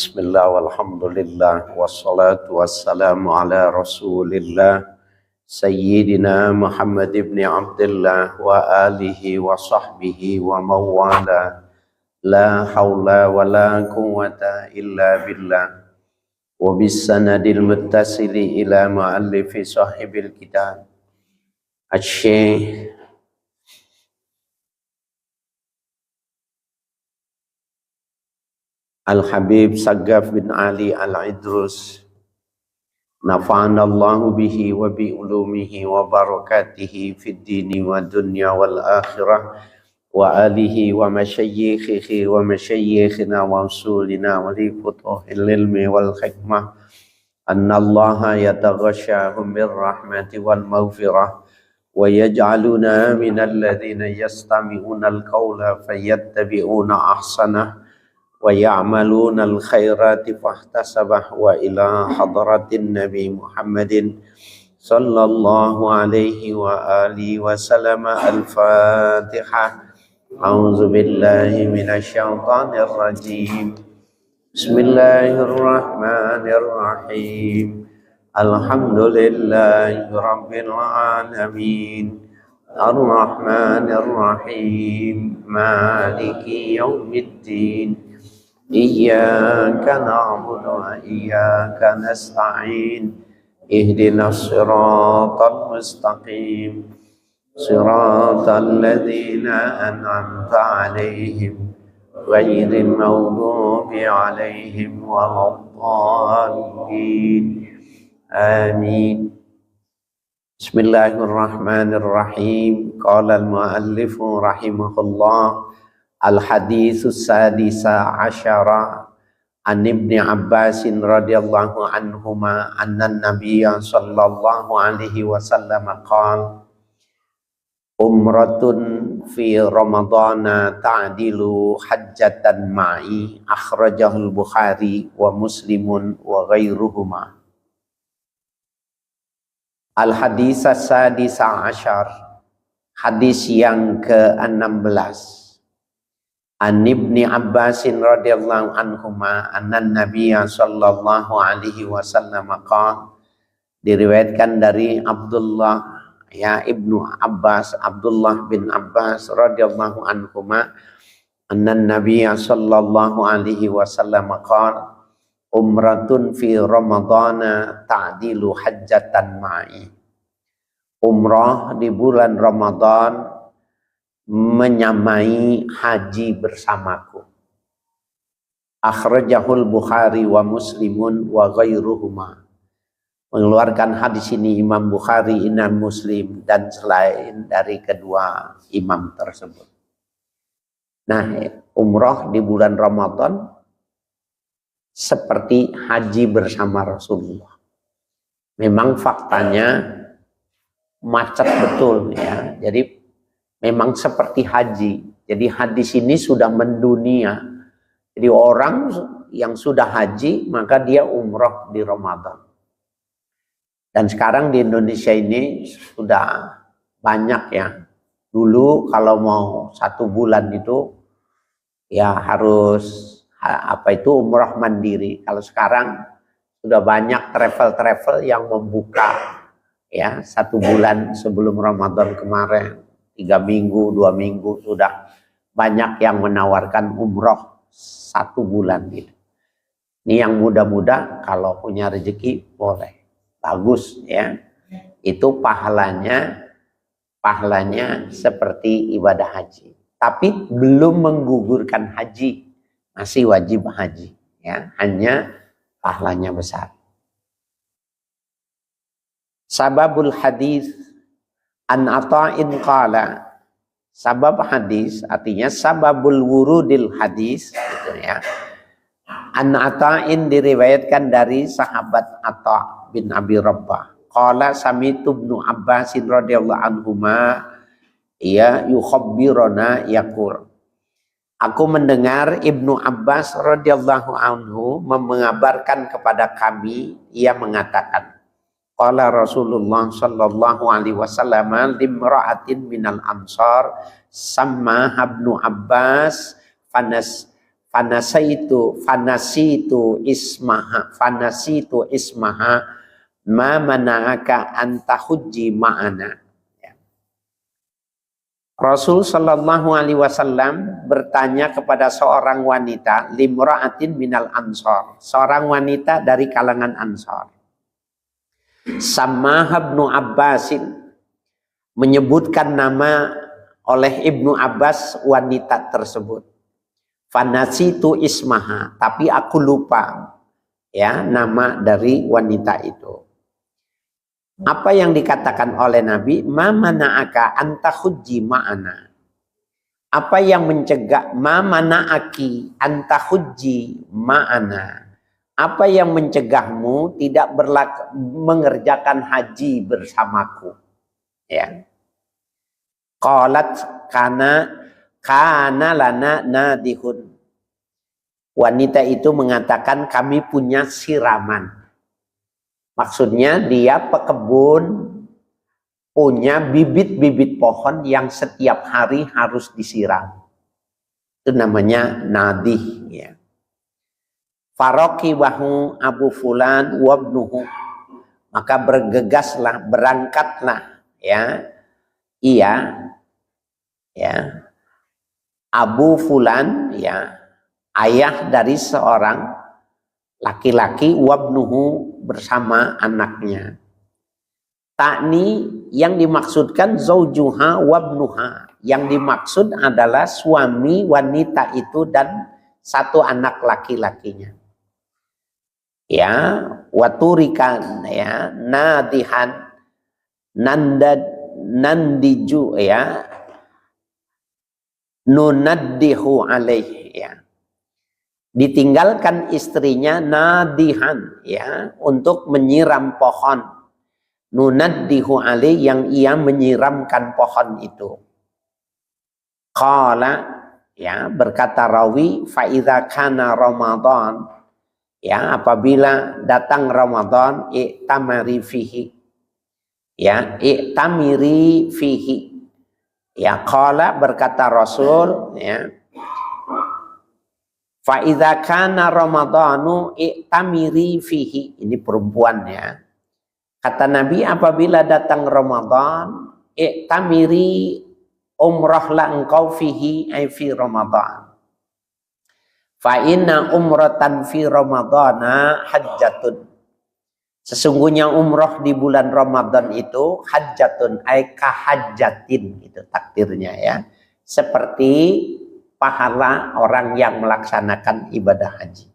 Bismillah walhamdulillah wassalatu wassalamu ala rasulillah Sayyidina Muhammad ibn Abdullah wa alihi wa sahbihi wa mawala la hawla wa la quwwata illa billah wa bisanadil muttasili ila muallifi sahibil kitab Asy-Syaikh Al-Habib Saggaf bin Ali Al-Idrus nafa'anallahu bihi wa bi ulumihi wa barakatihi fid dini wa dunya wal akhirah wa alihi wa masyayikhihi wa masyayikhina wa usulina wa li futuhil ilmi wal hikmah annallaha yataghashahum bir rahmati wal maghfirah wa yaj'aluna minal ladzina yastami'una al-qawla fayattabi'una ahsanah wa ya'maluna al-khairati fahtasabah wa ila hadratin Nabi Muhammadin sallallahu alaihi wa alihi wa sallam al-Fatihah. A'udzu billahi minasy syaithanir rajim. Bismillahirrahmanirrahim. Alhamdulillahi rabbil alamin. Ar-Rahmanir-Rahim. Maliki yaumiddin. Iyyaka na'budu wa iyyaka nasta'in ihdinas siratal mustaqim siratal ladzina an'amta 'alaihim ghairil maghdubi 'alaihim waladdallin amin. Bismillahirrahmanirrahim. Qala al-muallifu rahimahullah al-haditsus sadisa asyara an Ibni Abbasin radhiyallahu anhuma annan nabiyya sallallahu alaihi wasallam qala umratun fi ramadana ta'dilu hajjatan ma'i akhrajahul Bukhari wa Muslimun wa ghairuhuma. Al-hadisas sadisa asyar, hadis yang ke-16. An Ibni Abbasin radhiyallahu anhuma annan nabiyya sallallahu alaihi wasallam qala, diriwayatkan dari Abdullah Ibnu Abbas, Abdullah bin Abbas radhiyallahu anhuma annan nabiyya sallallahu alaihi wasallam qala umratun fi ramadana ta'dilu hajjatan ma'i. Umrah di bulan Ramadan menyamai haji bersamaku. Akhrajahul Bukhari wa Muslimun wa ghairuhuma. Mengeluarkan hadis ini Imam Bukhari, Imam Muslim, dan selain dari kedua imam tersebut. Nah, umrah di bulan Ramadan seperti haji bersama Rasulullah. Memang faktanya macet betul ya. Jadi memang seperti haji. Jadi hadis ini sudah mendunia. Jadi orang yang sudah haji maka dia umrah di Ramadan. Dan sekarang di Indonesia ini sudah banyak ya. Dulu kalau mau 1 bulan itu ya harus umrah mandiri. Kalau sekarang sudah banyak travel yang membuka ya 1 bulan sebelum Ramadan kemarin. 3 minggu, 2 minggu sudah banyak yang menawarkan umroh 1 bulan gitu. Ini yang muda-muda kalau punya rezeki boleh, bagus ya. Itu pahalanya seperti ibadah haji. Tapi belum menggugurkan haji, masih wajib haji ya. Hanya pahalanya besar. Sababul hadis an Ata'in qala, sabab hadis artinya sababul wurudil hadis gitu ya. An Ata'in diriwayatkan dari sahabat Ata' bin Abi Rabbah. Qala sami'tu Ibnu Abbasin radhiyallahu anhuma ya yukhabbiruna yaqul. Aku mendengar Ibnu Abbas radhiyallahu anhu mengabarkan kepada kami, ia mengatakan, qala Rasulullah sallallahu alaihi wasallam limra'atin minal ansar samma Ibnu Abbas fanasitu ismaha ma mana'aka antahujji ma'ana. Ya. Rasul sallallahu alaihi wasallam bertanya kepada seorang wanita, limra'atin minal ansor, seorang wanita dari kalangan Ansor. Sama Ibnu Abbasin, menyebutkan nama oleh Ibnu Abbas wanita tersebut. Fanasitu ismaha, tapi aku lupa ya nama dari wanita itu. Apa yang dikatakan oleh Nabi? Ma mana'aka anta hujji ma'ana. Apa yang mencegah? Ma mana'aki anta hujji ma'ana. Apa yang mencegahmu tidak mengerjakan haji bersamaku? Ya. Qalat kana lana nadihun. Wanita itu mengatakan kami punya siraman. Maksudnya dia pekebun, punya bibit-bibit pohon yang setiap hari harus disiram. Itu namanya nadih. Ya. Faroki wahu Abu Fulan wabnuhu. Maka bergegaslah, berangkatlah ya. Ya, Abu Fulan ya, ayah dari seorang laki-laki, wabnuhu bersama anaknya. Takni yang dimaksudkan zaujuha wabnuha, yang dimaksud adalah suami wanita itu dan satu anak laki-lakinya. Ya, waturikan ya, nadihan nandiju ya, nunaddihu alaih ya, ditinggalkan istrinya nadihan ya, untuk menyiram pohon, nunaddihu alaih, yang ia menyiramkan pohon itu. Qala ya, berkata rawi, fa idza kana Ramadan ya, apabila datang Ramadan, i'tamari fihi ya, i'tamiri fihi ya. Qala, berkata Rasul ya, fa idza kana Ramadanu i'tamiri fihi. Ini perempuan ya. Kata Nabi, apabila datang Ramadan, i'tamiri, umrahlah engkau fihi, ay fi Ramadan. Fa inna umratan fi Ramadana hajjatun. Sesungguhnya umroh di bulan Ramadan itu hajjatun, ay kahajjatin, itu takdirnya ya. Seperti pahala orang yang melaksanakan ibadah haji.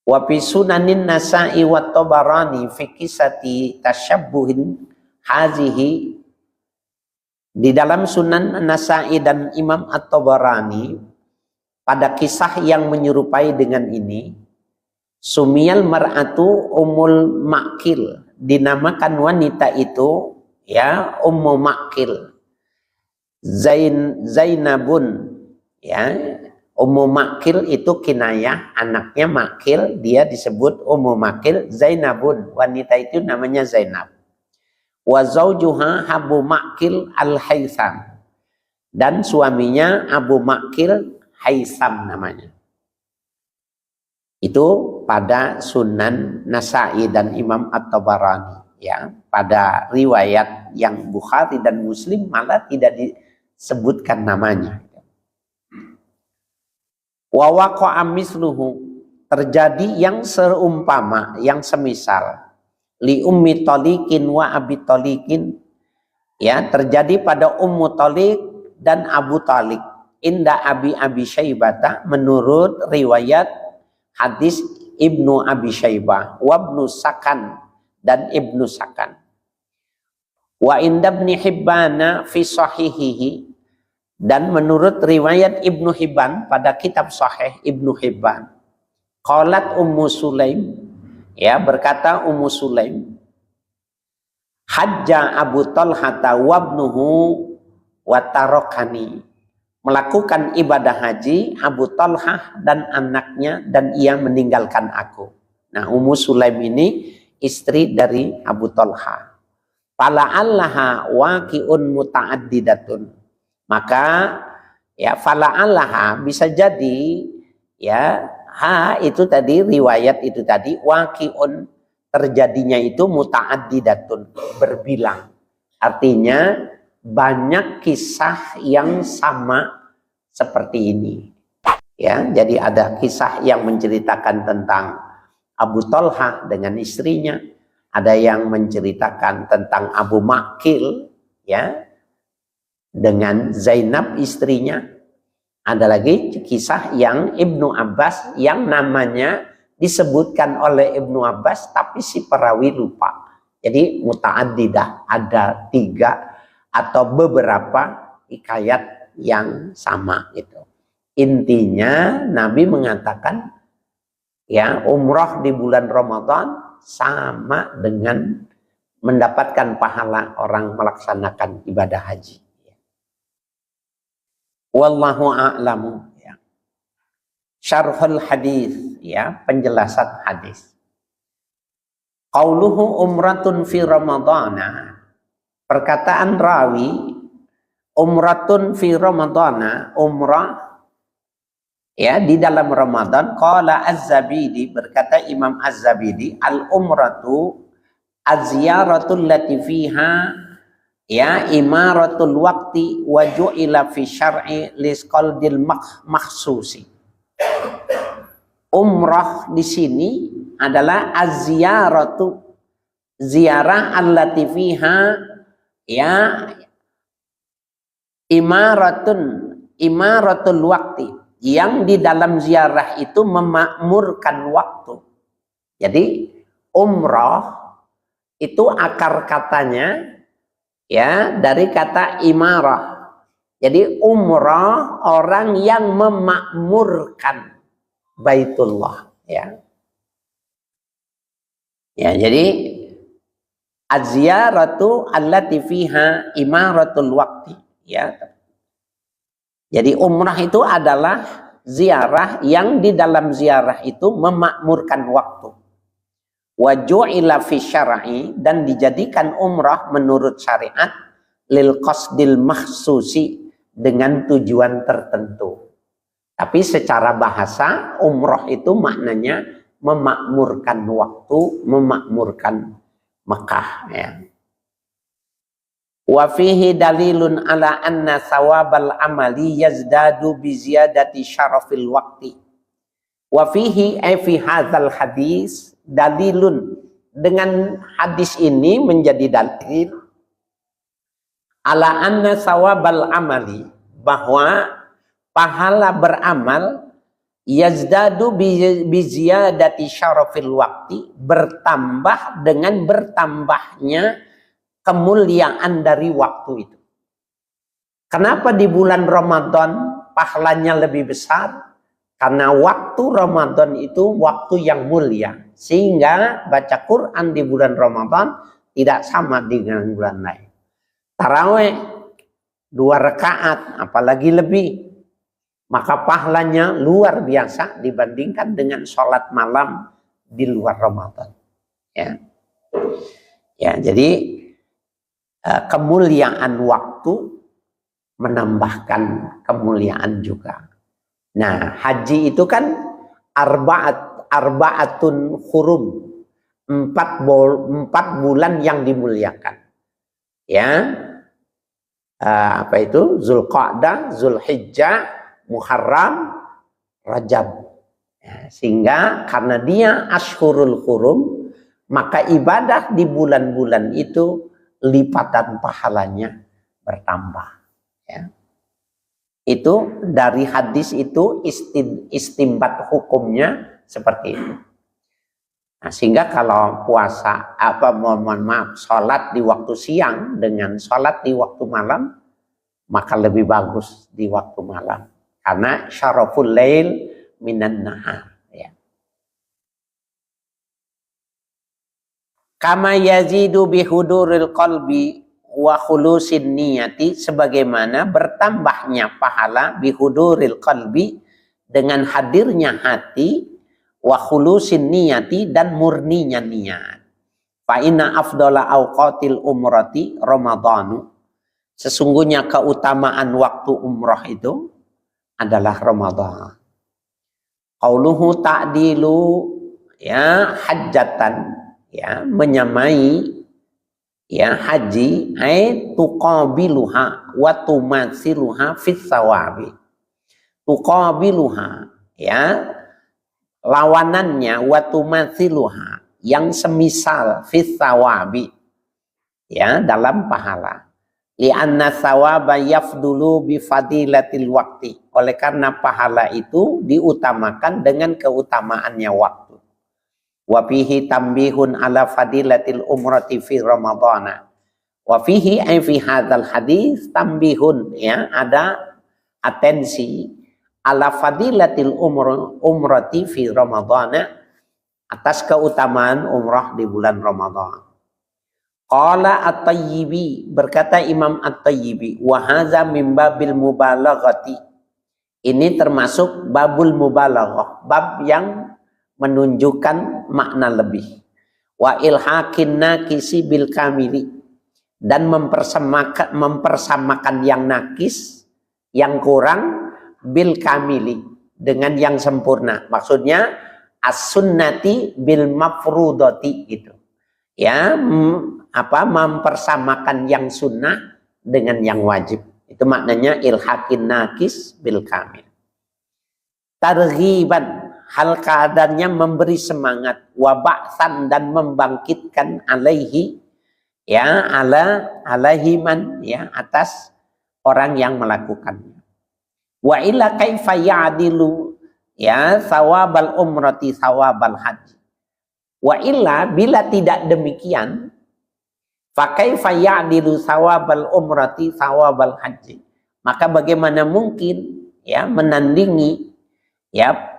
Wa fi sunanin Nasa'i wa Tabarani fi kisati tasyabbuhin hazihi. Di dalam Sunan Nasa'i dan Imam At-Tabarani, pada kisah yang menyerupai dengan ini, sumiyal mar'atu umul makil, dinamakan wanita itu ya ummu makil. Zainabun ya, ummu makil itu kinayah, anaknya makil, dia disebut ummu makil. Zainabun, wanita itu namanya Zainab. Wa zaujuha Abu Makil al-Haytham, dan suaminya Abu Makil Haitham namanya. Itu pada Sunan Nasa'i dan Imam At-Tabarani ya. Pada riwayat yang Bukhari dan Muslim malah tidak disebutkan namanya. Wa waqa'a misluhu, terjadi yang seumpama, yang semisal, li ummi taliqin wa abi taliqin ya, terjadi pada Ummu Taliq dan Abu Taliq. Inda Abi Syaibah, menurut riwayat hadis Ibnu Abi Syaibah, wabnu Sakan, dan Ibnu Sakan. Wa inda Ibnu Hibban fi sahihihi, dan menurut riwayat Ibnu Hibban pada kitab Sahih Ibnu Hibban. Qalat Ummu Sulaim ya, berkata Ummu Sulaim, hajja Abu Talha wabnuhu wa tarakani, melakukan ibadah haji Abu Talha dan anaknya, dan ia meninggalkan aku. Nah, Ummu Sulaim ini istri dari Abu Talha. Fala'allaha waqi'un muta'addidatun, maka Ya, fala'allaha bisa jadi ya, itu tadi riwayat itu tadi waqi'un, terjadinya itu muta'addidatun, berbilang. Artinya banyak kisah yang sama seperti ini. Ya, jadi ada kisah yang menceritakan tentang Abu Thalhah dengan istrinya, ada yang menceritakan tentang Abu Maqil ya dengan Zainab istrinya. Ada lagi kisah yang Ibnu Abbas yang namanya disebutkan oleh Ibnu Abbas tapi si perawi lupa. Jadi muta'addidah, ada 3 atau beberapa hikayat yang sama gitu. Intinya Nabi mengatakan ya, umrah di bulan Ramadan sama dengan mendapatkan pahala orang melaksanakan ibadah haji. Wallahu a'lamu ya. Syarhul hadis ya, penjelasan hadis. Qauluhu umratun fi ramadana, perkataan rawi umratun fi ramadana, umrah ya di dalam Ramadan. Qala Az-Zabidi, berkata Imam Az-Zabidi, al umratu az-ziyaratul lati fiha ya imaratul waqti wa ju'ila fi syar'i lisqaldil makhsusi. Umrah di sini adalah az-ziyaratu, ziarah allati fiha ya imaratul waqti, yang di dalam ziarah itu memakmurkan waktu. Jadi umrah itu akar katanya ya dari kata imarah. Jadi umrah orang yang memakmurkan Baitullah ya. Ya, jadi az-ziyaratu allati fiha imaratul waqti ya. Jadi umrah itu adalah ziarah yang di dalam ziarah itu memakmurkan waktu. Wa ju'ila fi syar'i, dan dijadikan umrah menurut syariat lil qasdil mahsusi, dengan tujuan tertentu. Tapi secara bahasa umrah itu maknanya memakmurkan waktu, memakmurkan Mekah ya. Wa fihi dalilun ala anna thawabal amali yazdadu bi ziyadati syarafil waqti. Wa fihi ay fi hadzal hadis dalilun, dengan hadis ini menjadi dalil ala anna thawabal amali, bahwa pahala beramal yazdadu bi ziyadati syarafil waqti, bertambah dengan bertambahnya kemuliaan dari waktu itu. Kenapa di bulan Ramadan pahalanya lebih besar? Karena waktu Ramadan itu waktu yang mulia, sehingga baca Quran di bulan Ramadan tidak sama dengan bulan lain. Tarawih 2 rakaat apalagi lebih, maka pahalanya luar biasa dibandingkan dengan sholat malam di luar Ramadan ya. Ya, jadi kemuliaan waktu menambahkan kemuliaan juga. Nah, haji itu kan arbaatun hurum, 4 bulan yang dimuliakan. Ya, apa itu? Zulqa'dah, Zulhijjah, Muharram, Rajab. Ya, sehingga karena dia ashurul hurum, maka ibadah di bulan-bulan itu lipatan pahalanya bertambah ya. Itu dari hadis itu istimbat hukumnya seperti itu. Nah, sehingga kalau puasa sholat di waktu siang dengan sholat di waktu malam, maka lebih bagus di waktu malam, karena syaraful lail minan nahar ya. Kama yazidu bihuduril qalbi wa khulusin niyati, sebagaimana bertambahnya pahala bihuduril qalbi, dengan hadirnya hati, wa khulusin niyati, dan murninya niat. Fa inna afdala awqatil umrati ramadhanu, sesungguhnya keutamaan waktu umrah itu adalah Ramadan. Qauluhu ta'dilu ya hajjatan ya menyamai ya haji ai tuqabiluha wa tumatsiluha fis sawabi. Tuqabiluha ya lawanannya wa tumatsiluha yang semisal fis sawabi ya dalam pahala. Li'anna sawaba yafdulu bi fadilatil waqti. Oleh karena pahala itu diutamakan dengan keutamaannya waktu. Wa fihi tambihun ala fadilatil umrati fi ramadhana. Wa fihi ay fi hadzal hadis tambihun ya ada atensi ala fadilatil umrati fi ramadhana atas keutamaan umrah di bulan Ramadan. Qala At-Tayyibi, berkata Imam At-Tayyibi, wa hadza min babil mubalaghati. Ini termasuk babul mubalaghah, bab yang menunjukkan makna lebih. Wa ilhaqin nakisi bil kamili, dan mempersamakan yang nakis, yang kurang bil kamili dengan yang sempurna. Maksudnya as-sunnati bil mafrudati gitu. Ya, mempersamakan yang sunnah dengan yang wajib. Itu maknanya ilhaqin nakis bil kamil. Targhiban, hal keadaannya memberi semangat, wa ba'san dan membangkitkan alaihi ya alaihi man ya atas orang yang melakukannya. Wa illa kaifa ya'dilu ya sawabal umrati sawabal haji. Wa illa bila tidak demikian, fakaifa ya'dilu sawabal umrati sawabal haji. Maka bagaimana mungkin ya menandingi ya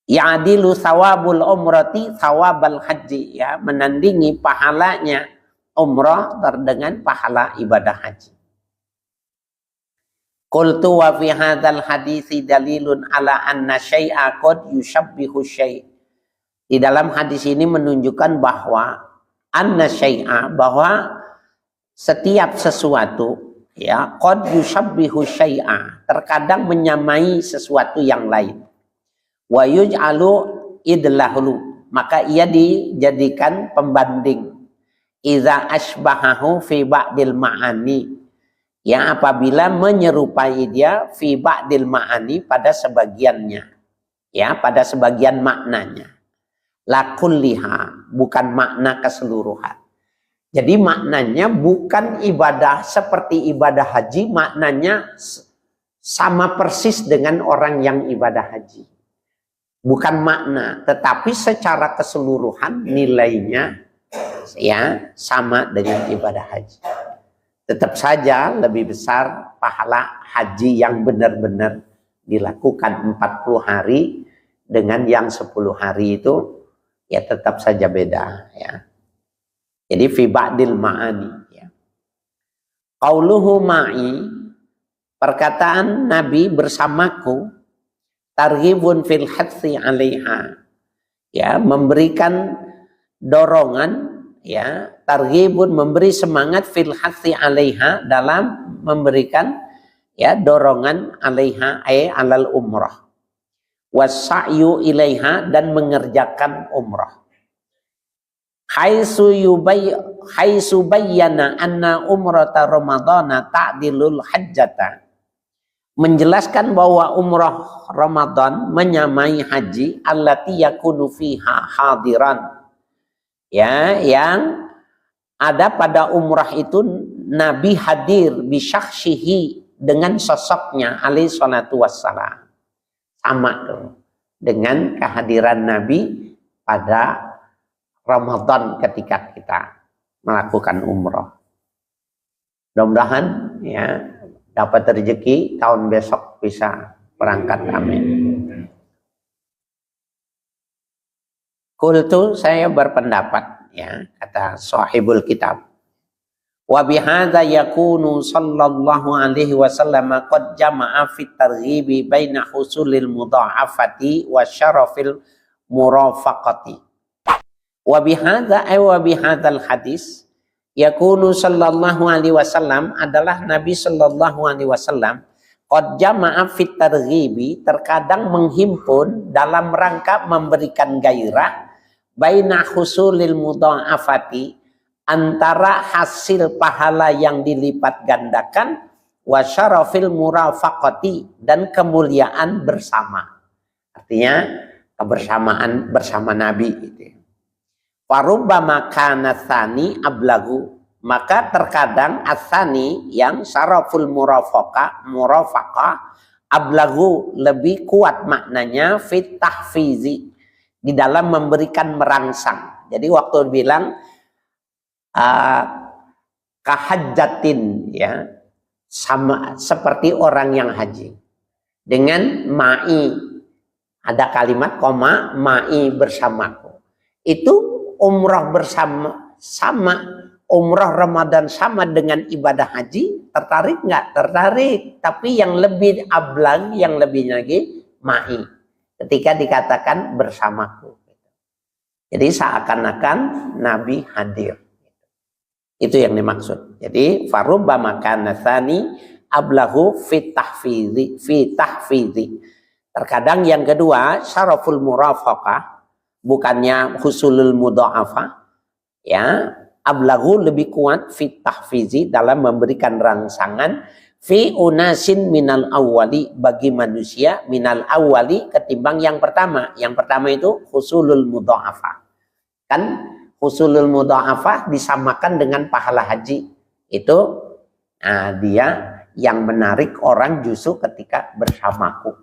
ya'dilu sawabul umrati sawabal haji ya menandingi pahalanya umrah dengan pahala ibadah haji. Qultu wa fi hadzal hadisi dalilun ala anna syai'a qad yushabbihu syai'. Di dalam hadis ini menunjukkan bahwa anna syai'a, bahwa setiap sesuatu ya qad yushabbihu syai'a, terkadang menyamai sesuatu yang lain. Wa yuj'alu idlahu, maka ia dijadikan pembanding. Idza asbahahu fi ba'dil ma'ani, ya apabila menyerupai dia fi ba'dil ma'ani pada sebagiannya, ya pada sebagian maknanya. La kulliha, bukan makna keseluruhan. Jadi maknanya bukan ibadah seperti ibadah haji, maknanya sama persis dengan orang yang ibadah haji. Bukan makna, tetapi secara keseluruhan nilainya ya sama dengan ibadah haji. Tetap saja lebih besar pahala haji yang benar-benar dilakukan 40 hari dengan yang 10 hari itu ya tetap saja beda ya. Jadi fi ba'dil ma'ani ya. Qauluhu ma'i, perkataan Nabi bersamaku, targhibun fil hatsi 'alaiha. Ya, memberikan dorongan ya, targhibun memberi semangat fil hatsi 'alaiha dalam memberikan ya dorongan 'alaiha ay alal umrah. Wasa'yu ilaiha dan mengerjakan umrah. Haitsu bayyana anna umrata ramadhana ta'dilul hajjata. Menjelaskan bahwa umrah Ramadan menyamai haji allati yakunu fiha hadiran. Ya, yang ada pada umrah itu Nabi hadir bisyakhsihi dengan sosoknya alaihi salatu wassalam. Sama tuh dengan kehadiran Nabi pada Ramadan ketika kita melakukan umrah. Mudah-mudahan ya dapat rezeki tahun besok bisa berangkat, amin. Qultu, saya berpendapat ya, kata sahibul kitab. Wa bihadza yakunu sallallahu alaihi wasallam qad jama'a fit targhibi baina husulil mudha'afati wa syarafil murafaqati. Wa bihadza ay wa bihadzal hadis yakunu sallallahu alaihi wasallam adalah Nabi sallallahu alaihi wasallam Qad jama'a fit targhibi, terkadang menghimpun dalam rangka memberikan gairah baina husulil mudha'afati, antara hasil pahala yang dilipat gandakan, wa syarafil murafaqati, dan kemuliaan bersama. Artinya kebersamaan bersama Nabi gitu. Farubbama kana tsani ablagu, maka terkadang asani yang syaraful murafaqah ablagu, lebih kuat maknanya fit tahfizi, di dalam memberikan merangsang. Jadi waktu bilang kahajjatin, ya, sama seperti orang yang haji, dengan ma'i, ada kalimat koma, ma'i bersamaku, itu umroh bersama, sama umroh Ramadan sama dengan ibadah haji, tertarik nggak? Tertarik, tapi yang lebih ablang, yang lebih lagi ma'i, ketika dikatakan bersamaku. Jadi seakan-akan Nabi hadir. Itu yang dimaksud. Jadi farubbama kana tsani ablahu fi tahfizi. Terkadang yang kedua syaraful murafaqah, bukannya husulul mudha'afah, ya, ablahu lebih kuat fi tahfizi, dalam memberikan rangsangan fi unasin minal awwali, bagi manusia minal awwali, ketimbang yang pertama. Yang pertama itu husulul mudha'afah. Kan husulul mudha'afah disamakan dengan pahala haji. Itu dia yang menarik orang justru ketika bersamaku.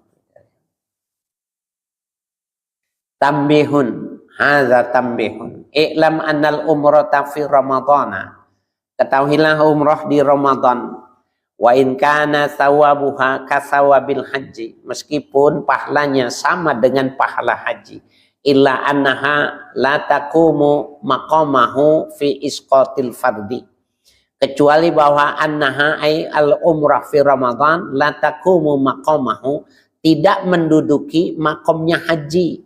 Tambihun, hadza tambihun. I'lam annal umrata fi ramadhana. Ketahuilah umrah di Ramadan. Wa in kana thawabuha kasawabil haji, meskipun pahalanya sama dengan pahala haji, illa annaha la taqumu maqamahu fi isqatil fardi, kecuali bahwa annaha ay al umrah fi Ramadan la taqumu maqamahu, tidak menduduki makomnya haji,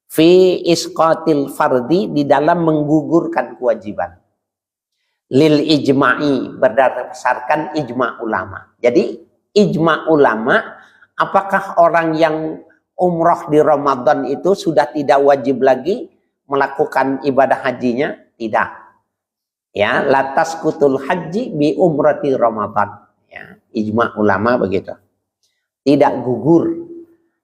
fi isqatil fardi, di dalam menggugurkan kewajiban, lil ijma'i, berdasarkan ijma' ulama. Jadi ijma' ulama, apakah orang yang umroh di Ramadan itu sudah tidak wajib lagi melakukan ibadah hajinya? Tidak. Ya, latas kutul haji bi umrati Ramadan. Ya, ijma' ulama begitu. Tidak gugur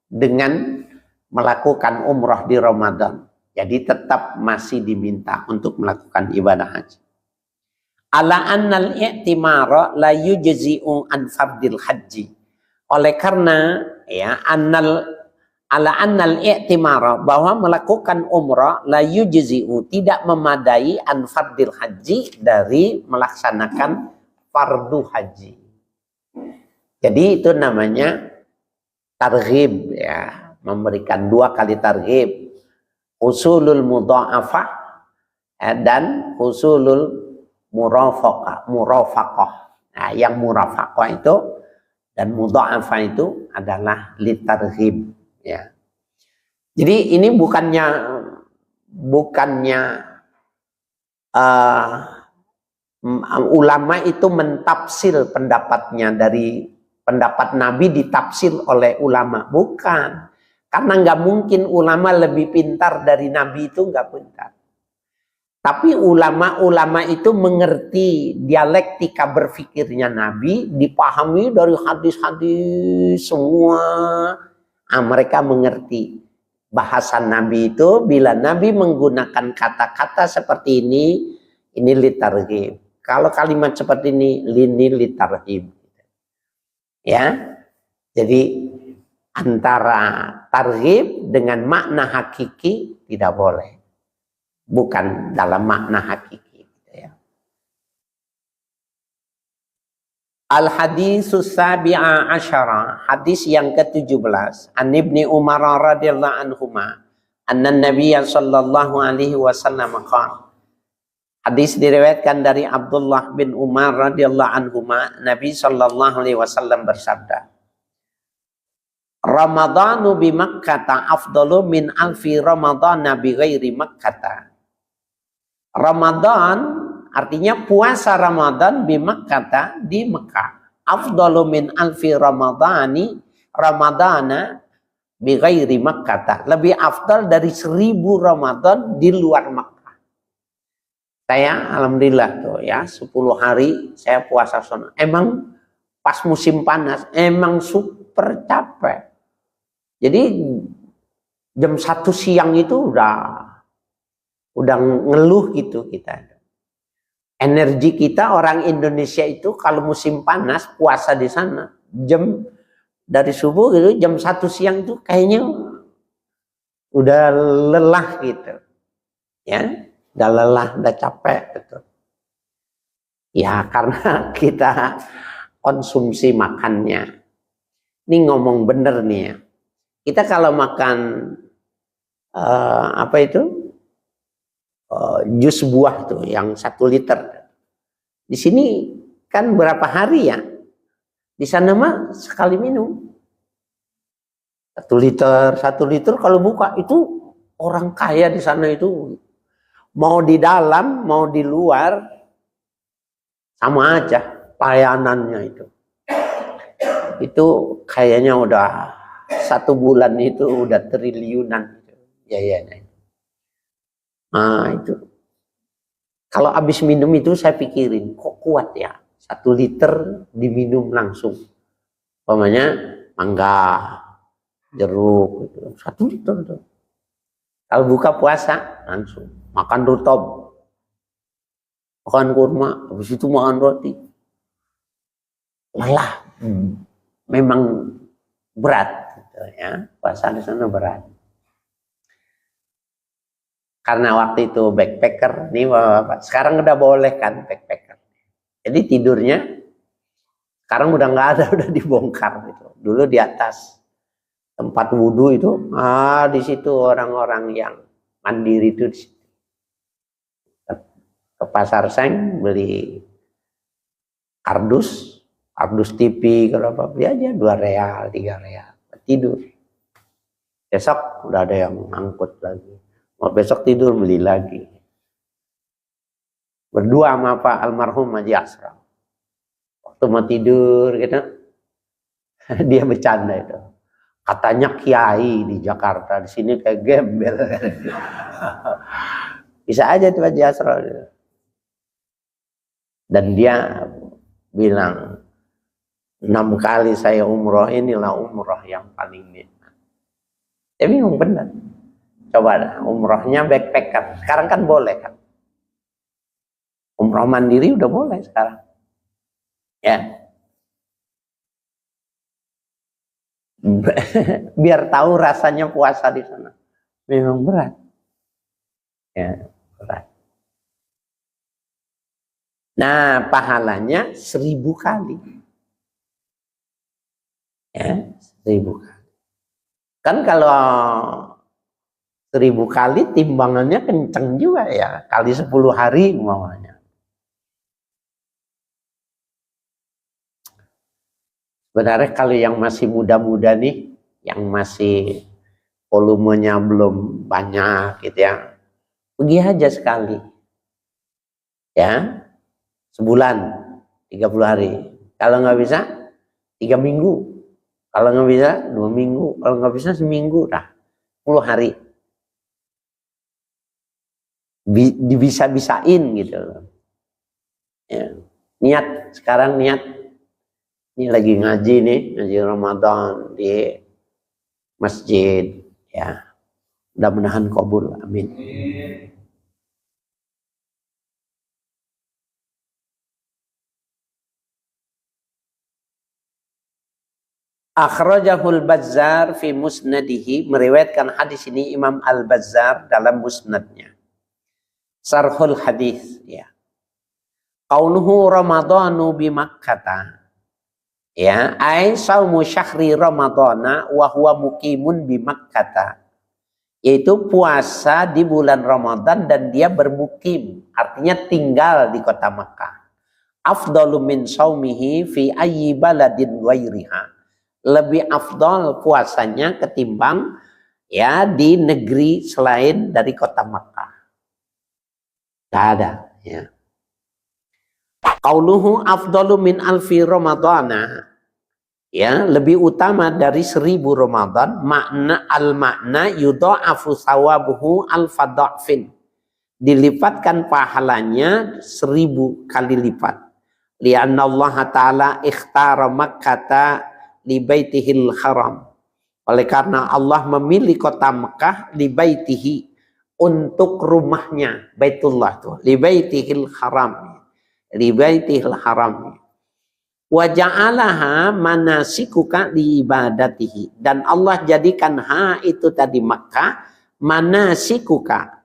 dengan melakukan umroh di Ramadan. Jadi tetap masih diminta untuk melakukan ibadah haji. Ala annal i'timara la yujzi'u an fardil haji. Oleh karena ya ala annal i'timara, bahwa melakukan umrah la yujzi'u, tidak memadai an fardil haji, dari melaksanakan fardu haji. Jadi itu namanya targhib, ya, memberikan dua kali targhib, husulul mudha'afah dan husulul murafaqah. Nah, yang murafaqah itu dan mudha'afah itu adalah litarghib, ya. Jadi ini bukannya ulama itu mentafsir pendapatnya, dari pendapat Nabi ditafsir oleh ulama, bukan. Karena nggak mungkin ulama lebih pintar dari Nabi, itu nggak pintar. Tapi ulama-ulama itu mengerti dialektika berfikirnya Nabi, dipahami dari hadis-hadis semua. Mereka mengerti bahasa Nabi itu, bila Nabi menggunakan kata-kata seperti ini litarghib. Kalau kalimat seperti ini litarghib. Ya, jadi antara targhib dengan makna hakiki tidak boleh. Bukan dalam makna hakiki, ya. Al-haditsus sabi'a asyara, hadis yang ke-17, an Ibni Umar radhiyallahu anhuma, anna Nabiyya sallallahu alaihi wasallam qala. Hadis diriwayatkan dari Abdullah bin Umar radhiyallahu anhuma, Nabi sallallahu alaihi wasallam bersabda, Ramadhanu bi Makkah afdalu min alfi Ramadhana bi ghairi Makkah. Ramadan artinya puasa Ramadan bi Makkah, di Mekah, afdalu min alfi ramadana bi ghairi Makkah. Lebih afdal dari 1000 Ramadan di luar Makkah. Saya alhamdulillah tuh ya 10 hari saya puasa sana. Emang pas musim panas emang super capek. Jadi jam 1 siang itu udah ngeluh gitu kita. Energi kita orang Indonesia itu kalau musim panas puasa di sana jam dari subuh gitu jam 1 siang itu kayaknya udah lelah gitu. Ya, udah lelah, udah capek gitu. Ya karena kita konsumsi makannya. Ini ngomong bener nih ya. Kita kalau makan apa itu? Jus buah tuh yang 1 liter. Di sini kan berapa hari ya? Di sana mah sekali minum. 1 liter kalau buka itu orang kaya di sana itu mau di dalam mau di luar sama aja pelayanannya itu. Itu kayaknya udah 1 bulan itu udah triliunan biayanya. Nah itu kalau habis minum itu saya pikirin kok kuat ya 1 liter diminum langsung. Umpamanya mangga, jeruk gitu. 1 liter tuh. Kalau buka puasa langsung makan rutob, makan kurma, habis itu makan roti. Lelah, memang berat gitu ya. Puasa di sana berat. Karena waktu itu backpacker, nih Bapak, sekarang udah boleh kan backpacker. Jadi tidurnya sekarang udah nggak ada, udah dibongkar gitu. Dulu di atas tempat wudhu itu, di situ orang-orang yang mandiri itu di situ. Ke pasar Seng beli kardus TV kalau apa beli aja 2 real, 3 real, tidur. Besok udah ada yang angkut lagi. Mau besok tidur beli lagi. Berdua sama Pak almarhum Haji Asram. Waktu mau tidur gitu, dia bercanda itu. Katanya kiai di Jakarta, di sini kayak gembel. Bisa aja tuh Haji Asram. Dan dia bilang 6 kali saya umroh, inilah umroh yang paling nikmat. Dia bingung benar. Coba dah, umrohnya backpacker. Sekarang kan boleh kan. Umroh mandiri udah boleh sekarang. Ya. Biar tahu rasanya puasa di sana. Memang berat. Ya, berat. Nah, pahalanya 1000 kali. Ya, 1000 kali. Kan kalau 1000 kali timbangannya kenceng juga ya, kali 10 hari umpamanya. Sebenarnya kalau yang masih muda-muda nih, yang masih volumenya belum banyak gitu ya, pergi aja sekali. Ya, sebulan, 30 hari. Kalau nggak bisa, 3 minggu. Kalau nggak bisa, 2 minggu. Kalau nggak bisa, seminggu. Dah, 10 hari. Dibisa-bisain gitu loh. Ya. Niat, sekarang niat. Ini lagi ngaji nih, ngaji Ramadan di masjid. Ya, mudah-mudahan kabul. Amin. Akhrajahul Bazzar fi musnadihi, meriwayatkan hadis ini Imam Al-Bazzar dalam musnadnya. Sarhul hadis ya. Qaunuhu Ramadhanu bi Makkah. Ya, ai saumu syahri Ramadhana wa huwa muqimun bi Makkah. Yaitu puasa di bulan Ramadan dan dia bermukim, artinya tinggal di kota Makkah. Afdalu min saumihi fi ayyi baladin ghairiha. Lebih afdal puasanya ketimbang ya di negeri selain dari kota Makkah. Gak ada ya. Qauluhu afdalu min alfi ramadana, ya, lebih utama dari 1000 Ramadan. Makna al-makna yudha'afu sawabuhu alfa dha'fin, dilipatkan pahalanya 1000 kali lipat. Lianna Allah Ta'ala ikhtara Makkata li baitihil haram, oleh karena Allah memilih kota Mekah li baitihi, untuk rumahnya Baitullah tuh, li baitihil haram, li baitihil haram. Wa ja'alaha manasikuka li ibadatihi, dan Allah jadikan itu tadi Makkah manasikuka,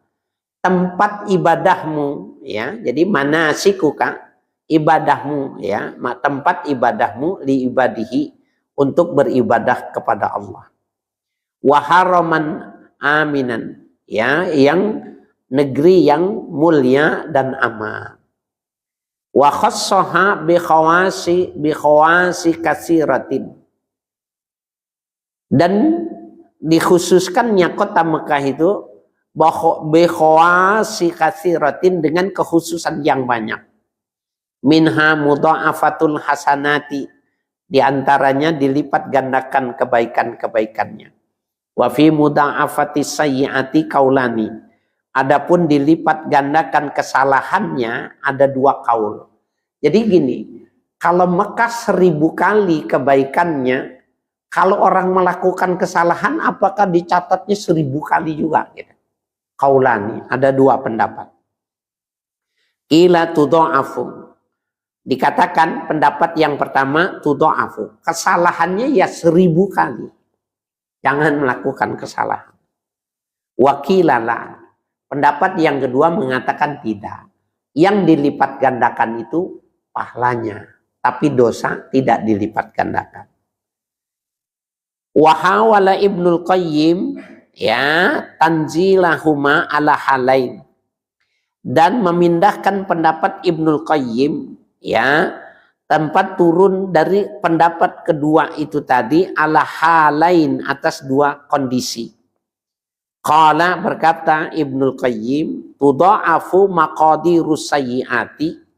tempat ibadahmu, ya. Jadi manasikuka, ibadahmu, ya, tempat ibadahmu li ibadihi, untuk beribadah kepada Allah. Wa haraman aminan, ya, yang negeri yang mulia dan aman. Wa khassaha bi khawasi katsiratin, dan dikhususkannya kota Mekah itu bi khawasi katsiratin, dengan kekhususan yang banyak. Minha mudha'afatul hasanati, di antaranya dilipat gandakan kebaikan-kebaikannya. Wa fi mudha'afati sayyiati kaulani, adapun dilipat gandakan kesalahannya ada 2 kaul. Jadi gini, kalau Mekah 1000 kali kebaikannya, kalau orang melakukan kesalahan apakah dicatatnya 1000 kali juga? Gitu. Kaulani, ada 2 pendapat. Ila tudha'afu, dikatakan pendapat yang pertama tudha'afu, kesalahannya ya 1000 kali, jangan melakukan kesalahan. Wakilala, pendapat yang kedua mengatakan tidak, yang dilipat gandakan itu pahalanya, tapi dosa tidak dilipat gandakan. Wahawala Ibnul Qayyim, ya, tanzilahuma ala halain, dan memindahkan pendapat Ibnul Qayyim, ya, tempat turun dari pendapat kedua itu tadi ala halain, atas 2 kondisi. Qala, berkata Ibnul Qayyim, tudha'afu maqadirus sayyiati,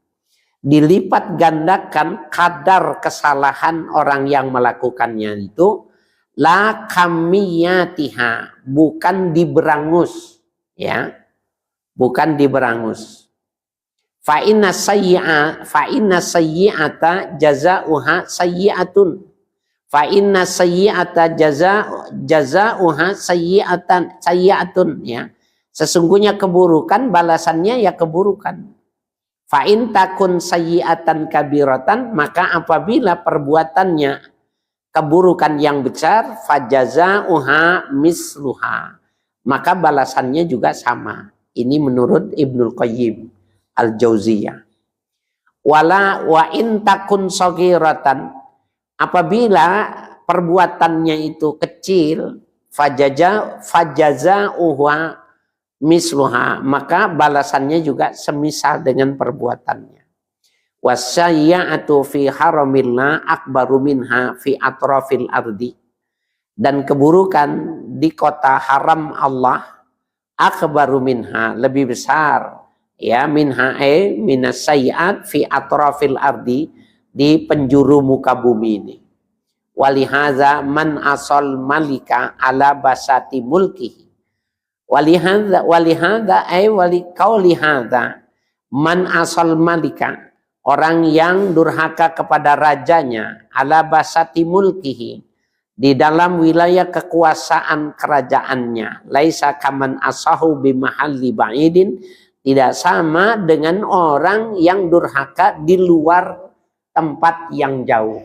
dilipat gandakan kadar kesalahan orang yang melakukannya itu, la kamiyatiha, bukan diberangus, ya, bukan diberangus. Fa inna sayyi'ata jazauha sayyi'atun, fa inna sayyi'ata jazauha sayyi'atun, ya, sesungguhnya keburukan balasannya ya keburukan. Fa in takun sayyi'atan kabiratan, maka apabila perbuatannya keburukan yang besar, fa jazauha misluha, maka balasannya juga sama. Ini menurut Ibnul Qayyim Al-Jauziyah. Wala wa in takun saghiratan, apabila perbuatannya itu kecil, fajaza'uha misluha, maka balasannya juga semisal dengan perbuatannya. Wasayyatu fi haramillah akbaru minha fi atrafil ardi, dan keburukan di kota haram Allah akbaru minha, lebih besar, ya, minha minas sayyiat fi atrafil ardi, di penjuru muka bumi ini. Walihaza man asal malika ala basati mulkihi, walihaza walikaulihaza man asal malika, orang yang durhaka kepada rajanya, ala basati mulkihi, di dalam wilayah kekuasaan kerajaannya, laisa kaman asahu bimahalli ba'idin, tidak sama dengan orang yang durhaka di luar tempat yang jauh.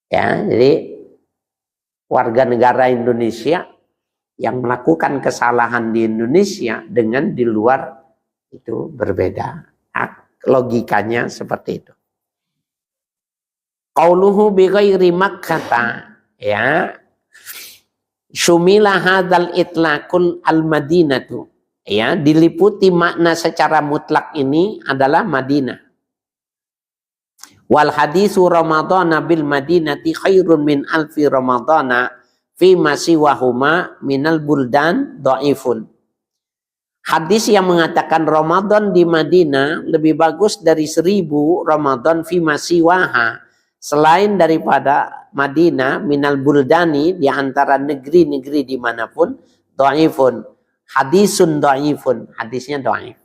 Ya, jadi warga negara Indonesia yang melakukan kesalahan di Indonesia dengan di luar itu berbeda. Logikanya seperti itu. Qauluhu bi ghairi Makkah, ya, syumila hadzal itlaqul al-Madinatu, ya, diliputi makna secara mutlak ini adalah Madinah. Wal haditsu ramadhana bil madinati khairun min alfi ramadhana fi ma siwahuma minal buldan dhaifun. Hadis yang mengatakan Ramadan di Madinah lebih bagus dari 1000 Ramadan fi masiwaha, selain daripada Madinah, minal buldani, di antara negeri-negeri dimanapun, dhaifun, hadisun dhaifun, hadisnya dhaif.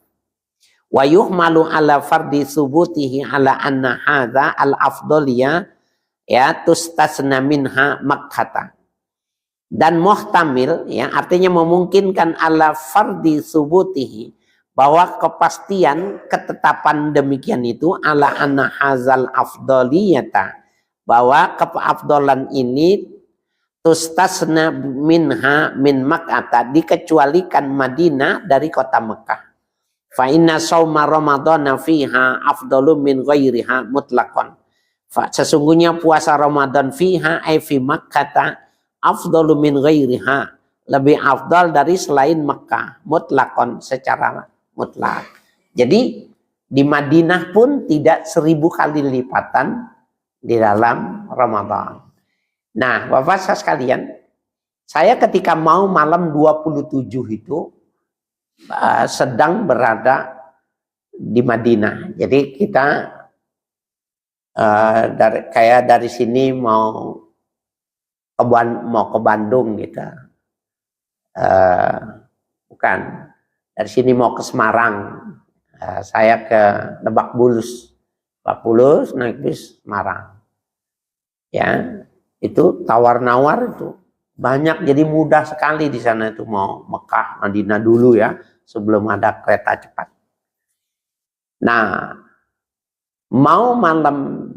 Wa yuhmalu ala fardi subutihi ala anna hadza al afdaliyah ya tustasna minha makkata. Dan muhtamil, ya artinya memungkinkan ala fardi subutihi, bahwa kepastian ketetapan demikian itu ala anna hazal afdaliyata, bahwa keafdalan ini tustasna minha min makkata, dikecualikan Madinah dari kota Mekah. Fa inna shauma ramadhana fiha afdalu min ghairiha mutlaqan. Sesungguhnya puasa Ramadan fiha ay fi makkata afdalu min ghairiha, lebih afdal dari selain Mekah, mutlakon, secara mutlak. Jadi di Madinah pun tidak 1000 kali lipatan di dalam Ramadan. Nah, Bapak sekalian, saya ketika mau malam 27 itu sedang berada di Madinah. Jadi kita dari sini mau ke Bandung gitu, bukan, dari sini mau ke Semarang, saya ke Lebak Bulus naik bis Semarang, ya itu tawar-nawar itu banyak, jadi mudah sekali di sana itu mau Mekah Madinah dulu ya, sebelum ada kereta cepat. Nah, mau malam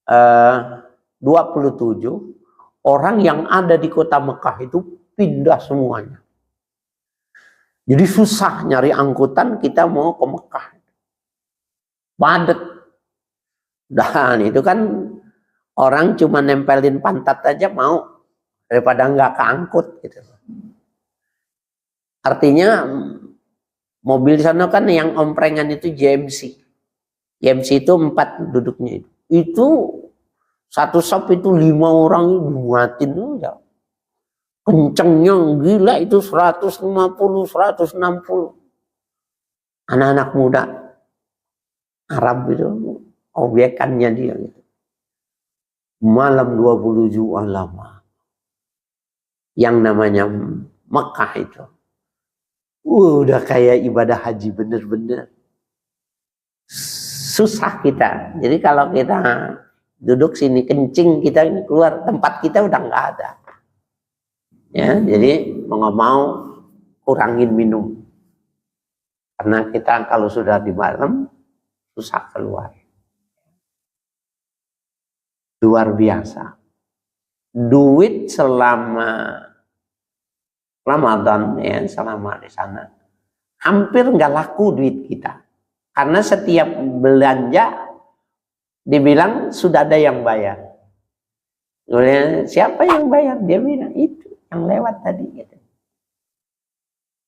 27, orang yang ada di kota Mekah itu pindah semuanya. Jadi susah nyari angkutan, kita mau ke Mekah. Padat. Dan itu kan orang cuma nempelin pantat aja mau, daripada nggak keangkut gitu. Artinya mobil di sana kan yang omprengan itu JMC. JMC itu 4 duduknya itu. Itu satu sop itu 5 orang muatin udah. Kencengnya gila itu 150, 160. Anak-anak muda Arab itu obyekannya dia gitu. Malam 27 lama. Yang namanya Mekah itu. Udah kayak ibadah haji bener-bener. Susah kita. Jadi kalau kita duduk sini kencing, kita ini keluar, tempat kita udah nggak ada. Ya, jadi mau nggak mau kurangin minum. Karena kita kalau sudah di malam susah keluar. Luar biasa. Duit selama Ramadan ya, selama di sana hampir nggak laku duit kita. Karena setiap belanja dibilang sudah ada yang bayar. Siapa yang bayar? Dia bilang itu yang lewat tadi. Gitu.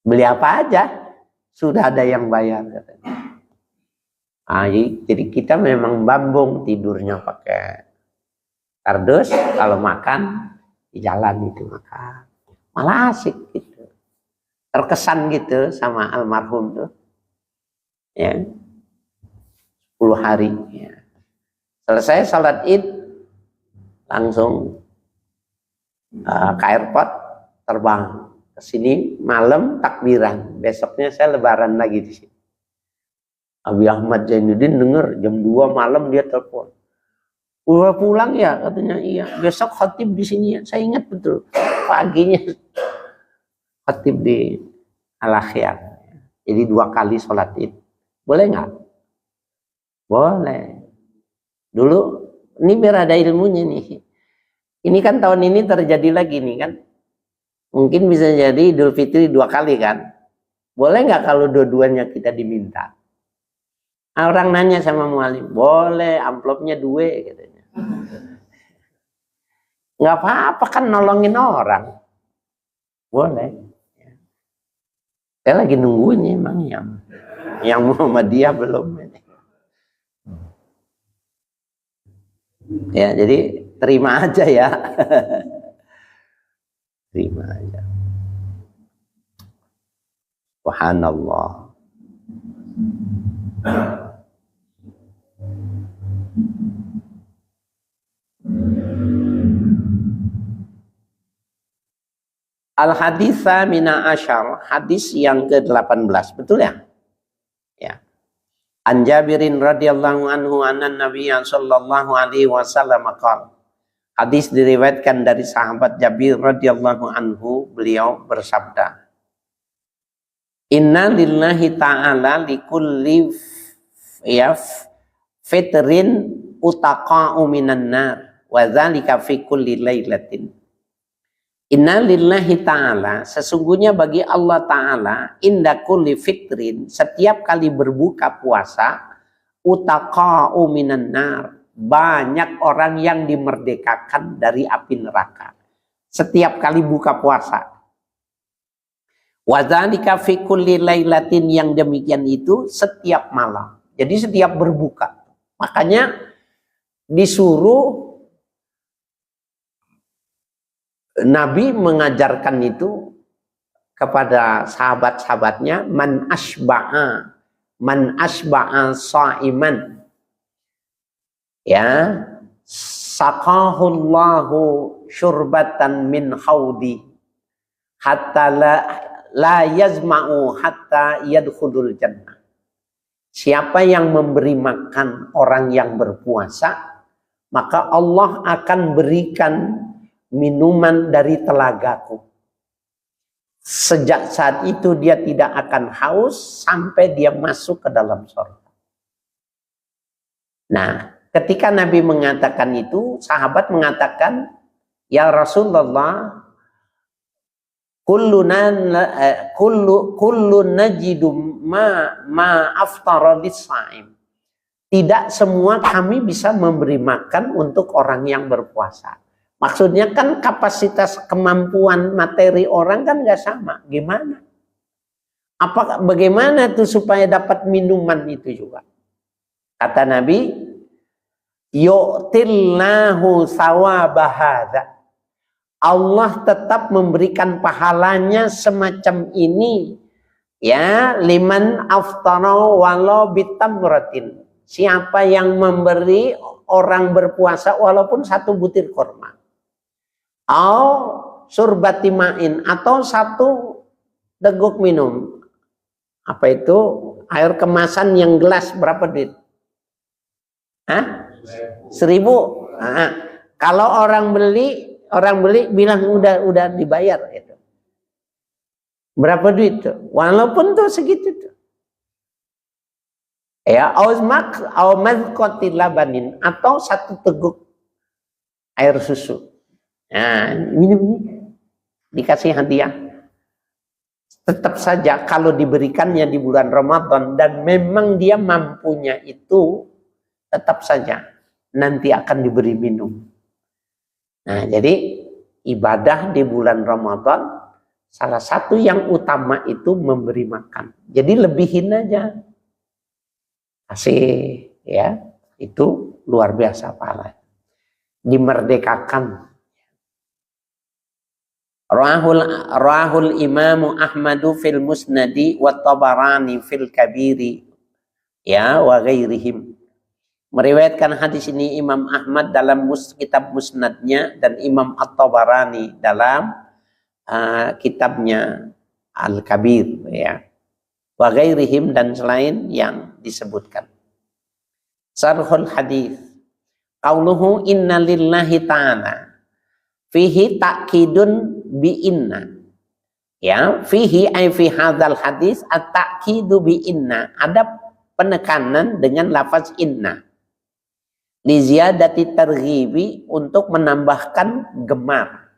Beli apa aja sudah ada yang bayar. Jadi kita memang bambung, tidurnya pakai kardus, kalau makan di jalan itu makan. Malah asik gitu. Terkesan gitu sama almarhum tuh. Ya. 10 hari ya. Selesai salat Id langsung ke airport, terbang ke sini, malam takbiran. Besoknya saya lebaran lagi di sini. Abi Ahmad Zainuddin dengar jam 2 malam dia telepon. Udah pulang ya katanya, iya. Besok khatib di sini ya. Saya ingat betul. Paginya khatib di Al-Akhyar. Jadi 2 kali salat Id. Boleh nggak? Boleh. Dulu, ini biar ada ilmunya nih. Ini kan tahun ini terjadi lagi nih kan. Mungkin bisa jadi Idul Fitri 2 kali kan. Boleh nggak kalau dua-duanya kita diminta? Orang nanya sama mualim, boleh, amplopnya 2 katanya. Nggak apa-apa kan nolongin orang. Boleh. Saya lagi nungguin nih emang yang Muhammadiyah belum. Ya, jadi terima aja ya. Terima aja. Subhanallah. Al-haditha mina asyar, hadis yang ke-18, betul ya? Ya. An Jabirin radhiyallahu anhu anan Nabiyya sallallahu alaihi wasallam qala. Hadis diriwayatkan dari sahabat Jabir radhiyallahu anhu, beliau bersabda, Inna lillahi ta'ala likulli fitrin utaqa'u minan nar wa dzalika fi kulli lailatin. Inna lillahi ta'ala, sesungguhnya bagi Allah Ta'ala, inda kulli fitrin, setiap kali berbuka puasa, utaqa'u minan nar, banyak orang yang dimerdekakan dari api neraka. Setiap kali buka puasa. Wa dzalika fi kulli lailatin, yang demikian itu setiap malam. Jadi setiap berbuka. Makanya disuruh Nabi mengajarkan itu kepada sahabat-sahabatnya, man asba'a sha'iman, ya, saqahullahu syurbatan min haudi hatta la yazma'u hatta yadkhulul jannah. Siapa yang memberi makan orang yang berpuasa, maka Allah akan berikan minuman dari telagaku. Sejak saat itu dia tidak akan haus sampai dia masuk ke dalam surga. Nah, ketika Nabi mengatakan itu, sahabat mengatakan, ya Rasulullah, kullu najidu ma aftara lis-shaim. Tidak semua kami bisa memberi makan untuk orang yang berpuasa. Maksudnya kan kapasitas kemampuan materi orang kan nggak sama. Gimana? Bagaimana tuh supaya dapat minuman itu juga? Kata Nabi, yu'tillahu sawabahada. Allah tetap memberikan pahalanya semacam ini. Ya, liman aftara walau bitamratin. Siapa yang memberi orang berpuasa walaupun satu butir kurma. Surbati ma'in, atau satu teguk minum. Apa itu? Air kemasan yang gelas berapa duit? 1.000. Nah, kalau orang beli bilang udah dibayar itu. Berapa duit tuh? Walaupun tuh segitu tuh. Ya, labanin, atau satu teguk air susu. Nah, minum ini dikasih hadiah. Tetap saja kalau diberikannya di bulan Ramadan dan memang dia mampunya itu, tetap saja nanti akan diberi minum. Nah, jadi ibadah di bulan Ramadan salah satu yang utama itu memberi makan. Jadi lebihin aja. Kasih, ya. Itu luar biasa pahala. Dimerdekakan. Rahul Imamu Ahmadu fil Musnadi wa Tabarani fil Kabiri, ya, wa ghairihim. Meriwayatkan hadis ini Imam Ahmad dalam kitab Musnadnya dan Imam At-Tabarani dalam kitabnya Al-Kabir, ya. Wa ghairihim, dan selain yang disebutkan. Sarhul hadis. Qauluhu inna lillahi ta'ala fihi ta'kidun bi inna, ya, fihi ay fi hadzal hadis at-ta'kidu bi inna, ada penekanan dengan lafaz inna li ziyadati targhibi, untuk menambahkan gemar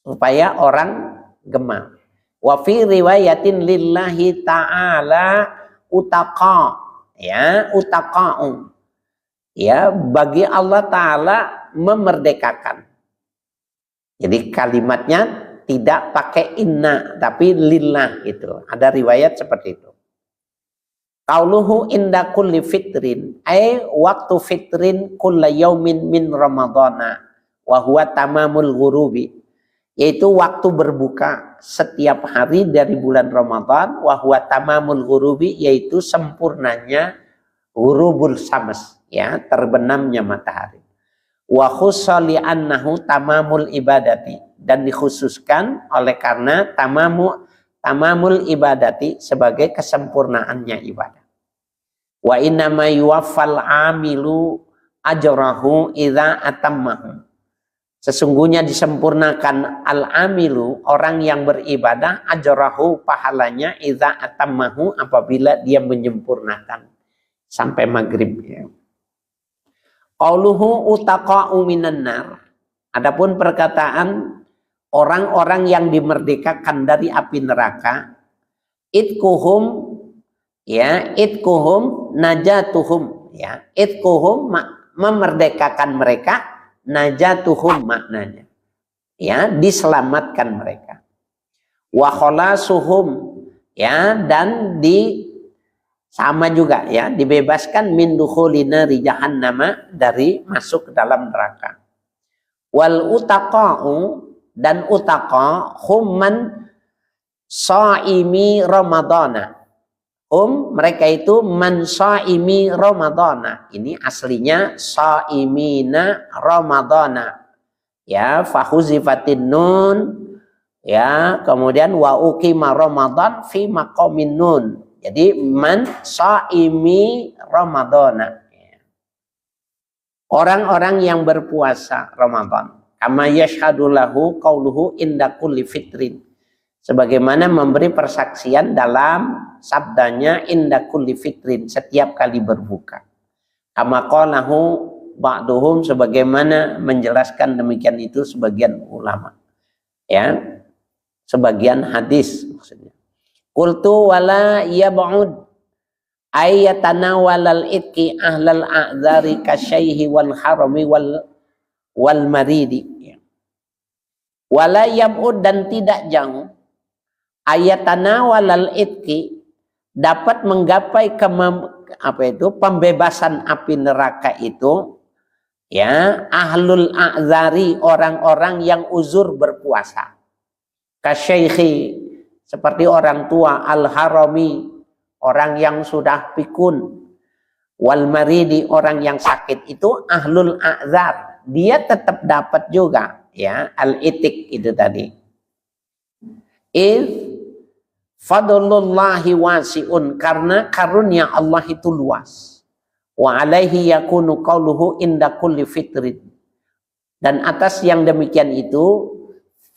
supaya orang gemar. Wa fi riwayatin lillahi ta'ala utaqa, ya, utaqa'u, ya, bagi Allah Ta'ala memerdekakan. Jadi kalimatnya tidak pakai inna, tapi lillah gitu. Ada riwayat seperti itu. Qauluhu inda kulli fitrin, ay waktu fitrin kulla yaumin min ramadana wa huwa tamamul ghurubi. yaitu waktu berbuka setiap hari dari bulan Ramadan, wa huwa tamamul ghurubi, yaitu sempurnanya ghurubul syams, ya, terbenamnya matahari. Wa khussa li annahu tamamul ibadati, dan dikhususkan oleh karena tamamul ibadati sebagai kesempurnaannya ibadah. Wa innama yuwaffal amilu ajrahu idza atammahu. Sesungguhnya disempurnakan al-amilu, orang yang beribadah, ajrahu, pahalanya, idza atammahu, apabila dia menyempurnakan sampai maghrib, ya. Qauluhu utaqa'u minan nar. Adapun perkataan orang-orang yang dimerdekakan dari api neraka, itkuhum, ya, itkuhum najatuhum, ya, itkuhum memerdekakan mereka, najatuhum maknanya, ya, diselamatkan mereka. Wa khalasuhum, ya, dan sama juga, ya, dibebaskan min dukhuli nari jahannama, dari masuk ke dalam neraka. Wal utaqa'u, dan utaqa humman shaimi ramadana. Mereka itu man shaimi ramadana. Ini aslinya shaimina ramadana. Ya, fahuzifatin nun, ya, kemudian wa uqima ramadan fi maqamin nun. Jadi man shaimi ramadana. Orang-orang yang berpuasa Ramadan. Kama yashhadu lahu qauluhu inda kulli fitrin. Sebagaimana memberi persaksian dalam sabdanya inda kulli fitrin, setiap kali berbuka. Kama qalahu ba'duhum, sebagaimana menjelaskan demikian itu sebagian ulama. Ya. Sebagian hadis maksudnya. Qultu wala yab'ud ayatanawalal itki ahlal a'dzari kasyaihi wal harami wal maridi. Wala yab'ud, dan tidak jauh, ayatanawalal itki, dapat menggapai pembebasan api neraka itu, ya, ahlul a'dzari, orang-orang yang uzur berpuasa, kasyaihi, seperti orang tua, al-harami, orang yang sudah pikun, wal maridi, orang yang sakit, itu ahlul a'dzar, dia tetap dapat juga, ya, al-itik itu tadi. Fadlullahi wasi'un, karena karunia Allah itu luas. Wa alaihi yakunu qauluhu inda kulli fitrin, dan atas yang demikian itu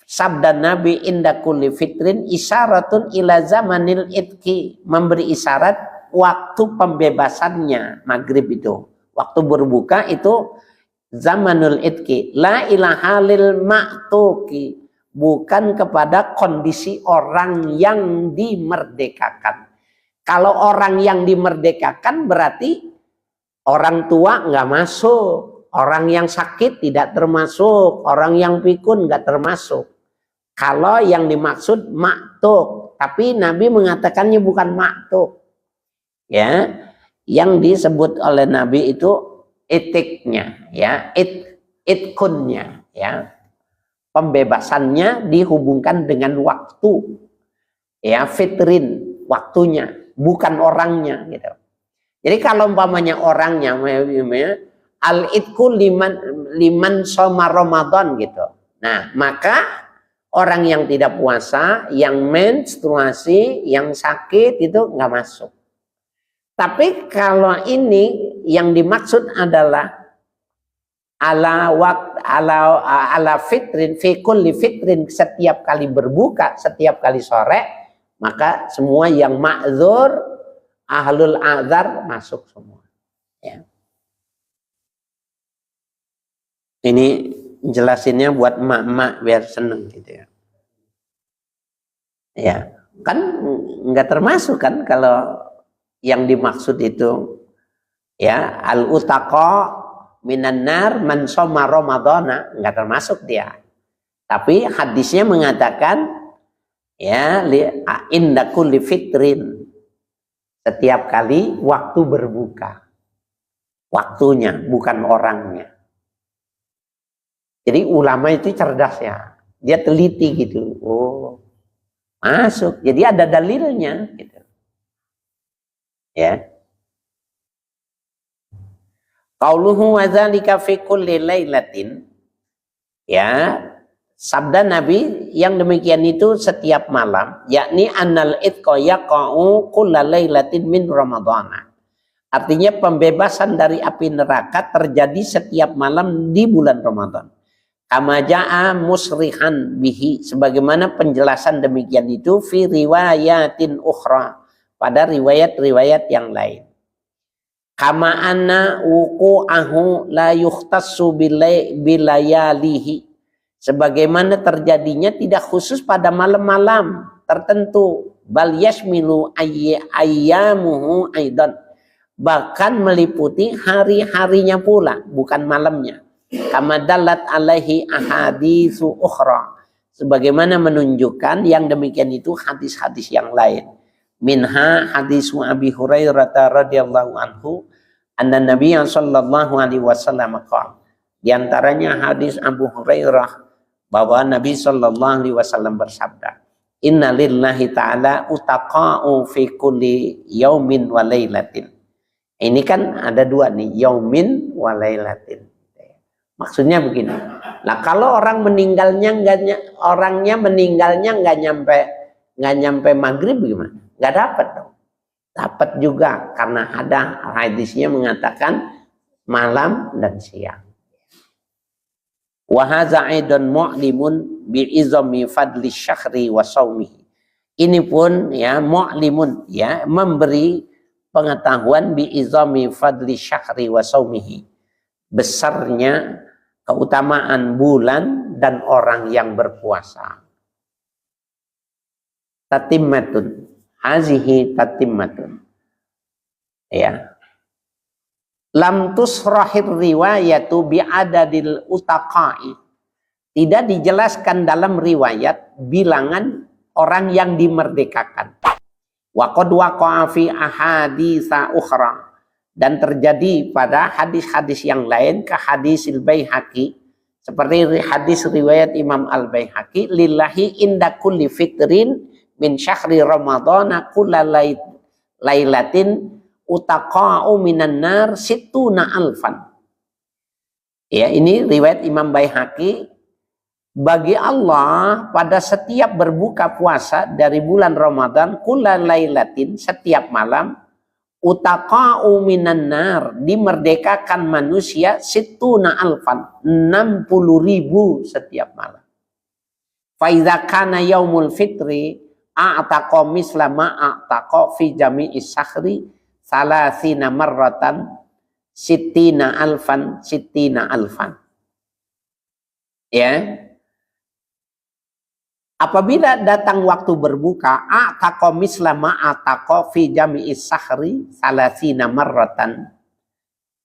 sabda Nabi inda kulli fitrin isyaratun ila zamanil itki, memberi isyarat waktu pembebasannya maghrib itu, waktu berbuka itu zamanul itki, la ilaha lil ma'tuki, bukan kepada kondisi orang yang dimerdekakan. Kalau orang yang dimerdekakan berarti orang tua nggak masuk, orang yang sakit tidak termasuk, orang yang pikun nggak termasuk. Kalau yang dimaksud maktuk, tapi Nabi mengatakannya bukan maktuk, ya, yang disebut oleh Nabi itu itiknya, ya, itkunnya, ya, pembebasannya dihubungkan dengan waktu, ya, fitrin, waktunya, bukan orangnya, gitu. Jadi kalau umpamanya orangnya, al itku liman shoma Ramadan, gitu. Nah, maka orang yang tidak puasa, yang menstruasi, yang sakit itu nggak masuk. Tapi kalau ini yang dimaksud adalah ala fitrin, fi kulli fitrin, setiap kali berbuka, setiap kali sore, maka semua yang ma'dzur, ahlul a'dzar masuk semua. Ya. Ini jelasinnya buat emak-emak biar seneng gitu ya. Ya, kan nggak termasuk kan kalau yang dimaksud itu, ya, al-utaqa minan nar man shoma ramadhana, nggak termasuk dia. Tapi hadisnya mengatakan, ya, inda kulli fitrin, setiap kali waktu berbuka, waktunya bukan orangnya. Jadi ulama itu cerdas, ya, Dia teliti gitu. Oh, masuk. Jadi ada dalilnya gitu. Ya. Qauluhu wa dzalika fi kulli lailatin. Ya, sabda Nabi yang demikian itu setiap malam, yakni annal itqa yaqa'u kulla lailatin min ramadhana. Artinya pembebasan dari api neraka terjadi setiap malam di bulan Ramadan. Kama ja'a musrihan bihi, sebagaimana penjelasan demikian itu fi riwayatin ukhra, pada riwayat-riwayat yang lain. Kama anna wuqu'ahu la yukhtassu bilayalihi, sebagaimana terjadinya tidak khusus pada malam-malam tertentu, bal yashmilu ayyamuhu aidan, bahkan meliputi hari-harinya pula, bukan malamnya. Kama dalat alaihi ahaditsu ukhra, sebagaimana menunjukkan yang demikian itu hadis-hadis yang lain. Minha hadisu Abi Hurairah radhiyallahu anhu anna Nabiya sallallahu alaihi wasallam qala, di antaranya hadis Abu Hurairah bahwa Nabi sallallahu alaihi wasallam bersabda, inna lillahi ta'ala utaqa'u fi kulli yaumin wa lailatin. Ini kan ada dua nih, yaumin wa lailatin. Maksudnya begini. Nah, kalau orang meninggalnya nggak nyampe maghrib gimana? Nggak dapat dong. Dapat juga karena ada hadisnya mengatakan malam dan siang. Wa hadza aidan mu'limun bi izami fadli syahri wa saumihi. Ini pun ya mu'limun, ya, memberi pengetahuan bi izami fadli syahri wa saumihi, besarnya keutamaan bulan dan orang yang berpuasa. Tatimmatun, hazihi tatimmatun. Ya. Lam tusrahir riwayatu bi'adadil utaqa'i. Tidak dijelaskan dalam riwayat bilangan orang yang dimerdekakan. Wa qad waqa'a fi ahaditsa ukhra, dan terjadi pada hadis-hadis yang lain, ke hadisil Baihaqi, seperti hadis riwayat Imam Al-Baihaqi, lillahi inda kulli fitrin min syahri ramadhana kulla lailatin utaqa'u minan nar sittuna alfan. Ya, ini riwayat Imam Baihaqi, bagi Allah pada setiap berbuka puasa dari bulan Ramadan, kulla lailatin, setiap malam, utaqa'u minan nar, dimerdekakan manusia sittuna alfan, 60.000 setiap malam. Fa idza kana yaumul fitri a'taqa misla ma a'taqa fi jami'is sahri salasina marratan sittina alfan. Ya. Apabila datang waktu berbuka, a'taqa misla ma a'taqa fi jami'is sahri salasina marratan.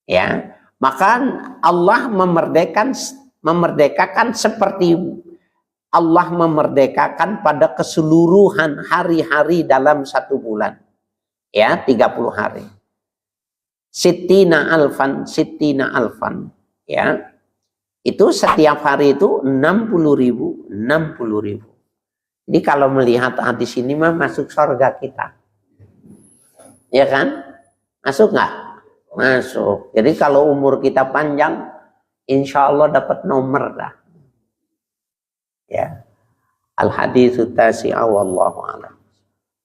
Ya, maka Allah memerdekakan seperti Allah memerdekakan pada keseluruhan hari-hari dalam satu bulan. Ya, 30 hari. Sittina alfan. Ya. Itu setiap hari itu 60.000. Jadi kalau melihat hadis ini mah masuk surga kita. Ya kan? Masuk nggak? Masuk. Jadi kalau umur kita panjang, insya Allah dapat nomor dah. Ya. Al-haditsu tasi'a wallahu a'lam.